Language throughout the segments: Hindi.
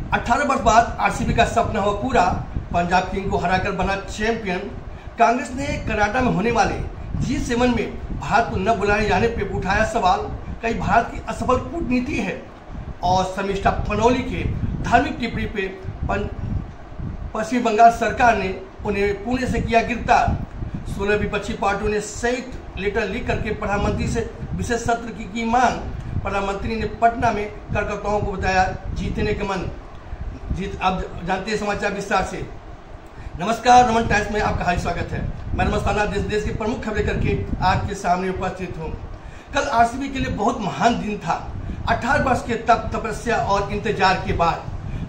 18 वर्ष बाद आरसीबी का सपना हुआ पूरा। पंजाब किंग को हराकर बना चैंपियन। कांग्रेस ने कनाडा में होने वाले G7 में भारत को न बुलाए जाने पर उठाया सवाल। कई भारत की असफल कूटनीति है और शर्मिष्ठा पनौली के धार्मिक टिप्पणी पे पश्चिम बंगाल सरकार ने उन्हें पुणे से किया गिरफ्तार। 16 विपक्षी पार्टियों ने संयुक्त लेटर लिख करके प्रधानमंत्री से विशेष सत्र की मांग। प्रधानमंत्री ने पटना में कार्यकर्ताओं को बताया जीतने का मन। अब जानते हैं समाचार विस्तार से। नमस्कार, रमन टाइम्स में आपका हार्दिक स्वागत है। मैं मस्ताना देश की प्रमुख खबरें करके आपके सामने उपस्थित हूँ। कल आरसीबी के लिए बहुत महान दिन था। 18 वर्ष के तपस्या और इंतजार के बाद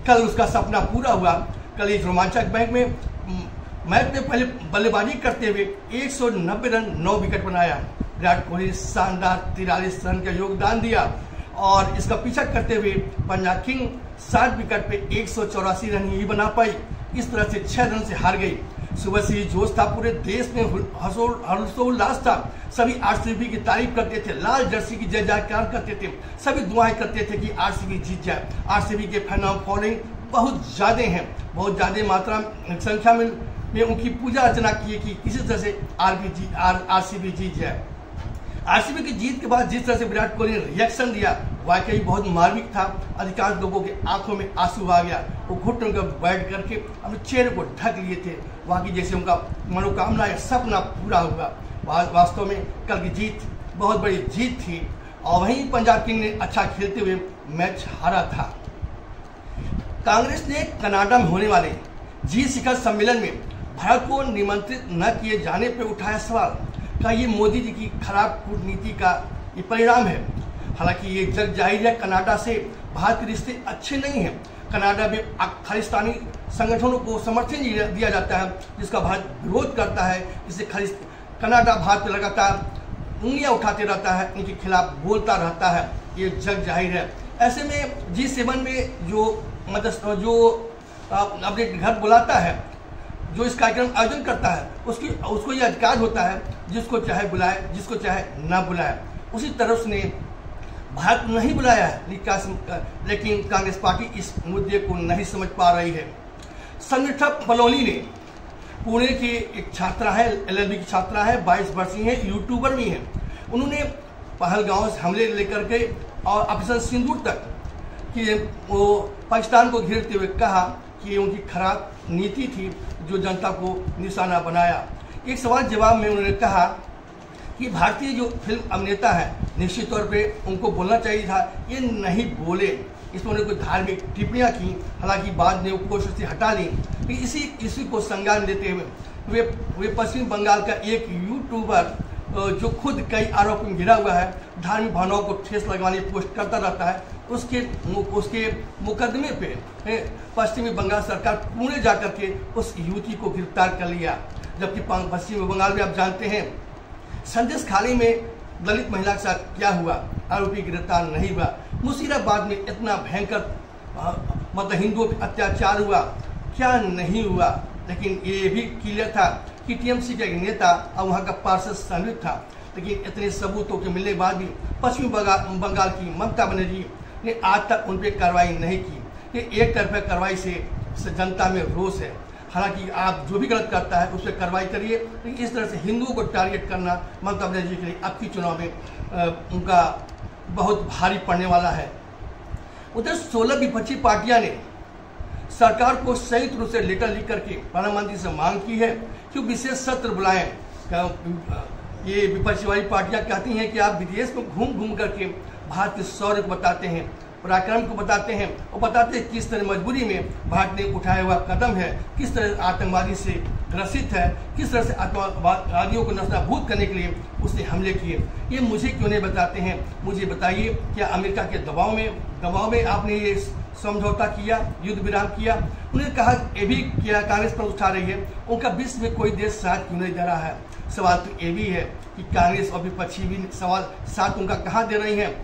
कल उसका सपना पूरा हुआ। कल इस रोमांचक मैच में पहले बल्लेबाजी करते हुए 190 रन 9 विकेट बनाया। विराट कोहली शानदार 43 रन का योगदान दिया और इसका पीछा करते हुए पंजाब किंग 60 विकेट पे 184 रन ही बना पाई। इस तरह से 6 रन से हार गई। सुबह से ही जोश था, पूरे देश में हर्षोल्लास था। सभी आरसीबी की तारीफ करते थे, लाल जर्सी की जय जयकार करते थे, सभी दुआएं करते थे कि आरसीबी जीत जाए। आरसीबी के फैन फॉलोइंग बहुत ज्यादा हैं, बहुत ज्यादा मात्रा संख्या में उनकी पूजा अर्चना की कि किसी तरह से आरसीबी जीत जाए। आरसीबी की जीत के बाद जिस तरह से विराट कोहली ने रिएक्शन दिया वाकई बहुत मार्मिक था। अधिकांश लोगों के आंखों में आंसू आ गया। वो घुटनों पर बैठ करके अपने चेहरे को ढक लिए थे, वाकई जैसे उनका मनोकामना या सपना पूरा हुआ। वास्तव में कल की जीत बहुत बड़ी जीत थी और वहीं पंजाब किंग ने अच्छा खेलते हुए मैच हारा था। कांग्रेस ने कनाडा में होने वाले जी शिखर सम्मेलन में भारत को निमंत्रित न किए जाने पर उठाया सवाल। का ये मोदी जी की खराब कूटनीति का ये परिणाम है। हालांकि ये जग जाहिर है कनाडा से भारत के रिश्ते अच्छे नहीं हैं। कनाडा में खालिस्तानी संगठनों को समर्थन दिया जाता है जिसका भारत विरोध करता है। इससे कनाडा भारत पर लगातार उंगलियां उठाते रहता है, इनके खिलाफ बोलता रहता है। ये जग जाहिर है। ऐसे में G7 में जो अपने घर बुलाता है, जो इस कार्यक्रम आयोजन करता है, उसको यह अधिकार होता है जिसको चाहे बुलाए, जिसको चाहे ना बुलाए। उसी तरह उसने भारत को नहीं बुलाया है, लेकिन कांग्रेस पार्टी इस मुद्दे को नहीं समझ पा रही है। शर्मिष्ठा पनौली ने पुणे की एक छात्रा है, LLB की छात्रा है, 22 वर्षीय है, यूट्यूबर भी है। उन्होंने पहलगांव से हमले लेकर के और ऑपरेशन सिंदूर तक कि वो पाकिस्तान को घेरते हुए कहा कि उनकी खराब नीति थी जो जनता को निशाना बनाया। एक सवाल जवाब में उन्होंने कहा कि भारतीय जो फिल्म अभिनेता है निश्चित तौर पे उनको बोलना चाहिए था, ये नहीं बोले। इसमें उन्होंने कुछ धार्मिक टिप्पणियां की, हालांकि बाद में वो कोशिश से हटा ली। इसी को संज्ञान लेते हुए वे पश्चिम बंगाल का एक यूट्यूबर जो खुद कई आरोपों में घिरा हुआ है, धार्मिक भावनाओं को ठेस लगवाने की पोस्ट करता रहता है, उसके मुकदमे पे पश्चिमी बंगाल सरकार पुणे जाकर के उस युवती को गिरफ्तार कर लिया। जबकि पश्चिमी बंगाल में आप जानते हैं संदेश खाली में दलित महिला के साथ क्या हुआ, आरोपी गिरफ्तार नहीं हुआ। मुर्शिदाबाद में इतना भयंकर हिंदुओं पर अत्याचार हुआ, क्या नहीं हुआ। लेकिन ये भी क्लियर था कि टीएमसी का एक नेता और वहाँ का पार्षद शामिल था। लेकिन इतने सबूतों के मिलने के बाद भी पश्चिमी बंगाल की ममता बनर्जी ने आज तक उन पर कार्रवाई नहीं की। ये एक तरफा कार्रवाई से जनता में रोष है। हालांकि आप जो भी गलत करता है उस पर कार्रवाई करिए, लेकिन इस तरह से हिंदुओं को टारगेट करना ममता बनर्जी के लिए अब की चुनाव में उनका बहुत भारी पड़ने वाला है। उधर 16 विपक्षी पार्टियां ने सरकार को संयुक्त रूप से लेटर लिख करके प्रधानमंत्री से मांग की है कि विशेष सत्र बुलाएं। ये विपक्षी वाली पार्टियां कहती हैं कि आप विदेश में घूम करके भारत के शौर्य को बताते हैं, पराक्रम को बताते हैं और बताते हैं किस तरह मजबूरी में भारत ने उठाया हुआ कदम है, किस तरह आतंकवादी से ग्रसित है, किस तरह से आतंकवादियों को नस्ताभूत करने के लिए उसने हमले किए। ये मुझे क्यों नहीं बताते हैं? मुझे बताइए, क्या अमेरिका के दबाव में आपने ये समझौता किया, युद्ध विराम किया? उन्होंने कहा ये भी किया, कांग्रेस पर उठा रही है, उनका विश्व में कोई देश साथ क्यों नहीं दे रहा है? सवाल तो ये भी है कि कांग्रेस और विपक्षी भी सवाल साथ उनका कहाँ दे रही है।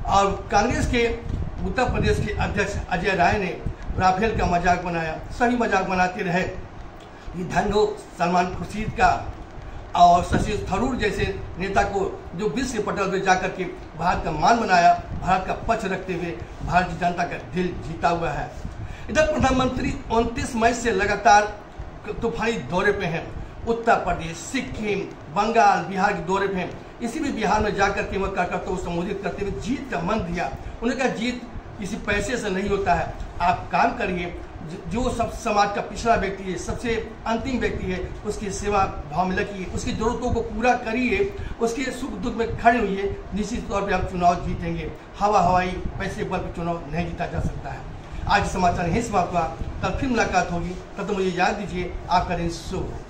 और कांग्रेस के उत्तर प्रदेश के अध्यक्ष अजय राय ने राफेल का मजाक बनाया, सभी मजाक बनाते रहे। ये धन हो सलमान खुर्शीद का और शशि थरूर जैसे नेता को जो विश्व के पटल पर जाकर के भारत का मान बनाया, भारत का पक्ष रखते हुए भारतीय जनता का दिल जीता हुआ है। इधर प्रधानमंत्री 29 मई से लगातार तूफानी दौरे पे हैं। उत्तर प्रदेश, सिक्किम, बंगाल, बिहार के दौरे पे हैं। इसी भी बिहार में जाकर के वह कार्यकर्ताओं को संबोधित करते हुए जीत का मन दिया। उन्होंने कहा जीत किसी पैसे से नहीं होता है, आप काम करिए, जो सब समाज का पिछड़ा व्यक्ति है, सबसे अंतिम व्यक्ति है, उसकी सेवा भाव में लगिए, उसकी जरूरतों को पूरा करिए, उसके सुख दुख में खड़े हुए, निश्चित तौर पे आप चुनाव जीतेंगे। हवाई पैसे बल पर चुनाव नहीं जीता जा सकता है। आज समाचार यही समाप्त हुआ, कल फिर मुलाकात होगी, तब तो मुझे याद दीजिए, आपका दिन शुभ हो।